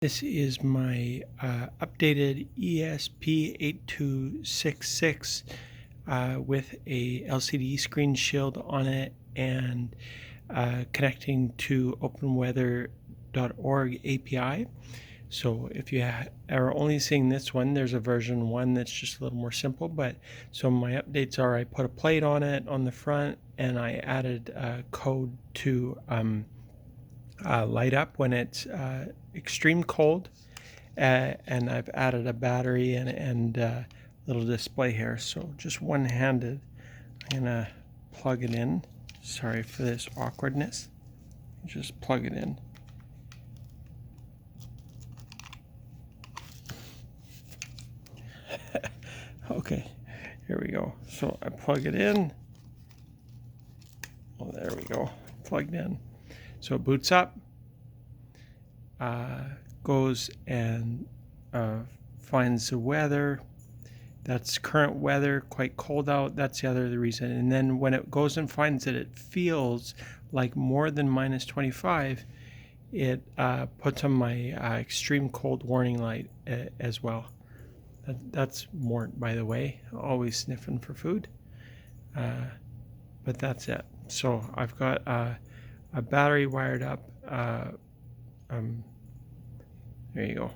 This is my updated ESP8266 with a LCD screen shield on it and connecting to openweather.org API. So if you are only seeing this one, there's a version 1 that's just a little more simple. But so my updates are I put a plate on it on the front, and I added code to light up when it's extreme cold, and I've added a battery and little display here. So just one-handed, I'm gonna plug it in. Sorry for this awkwardness. Just plug it in. Okay, here we go. So I plug it in. Oh, there we go, plugged in. So it boots up, goes and finds the weather. That's current weather, quite cold out. That's the other reason. And then when it goes and finds that it feels like more than minus 25, it puts on my extreme cold warning light as well. That's Mort, by the way, always sniffing for food. But that's it. So I've got a battery wired up. There you go.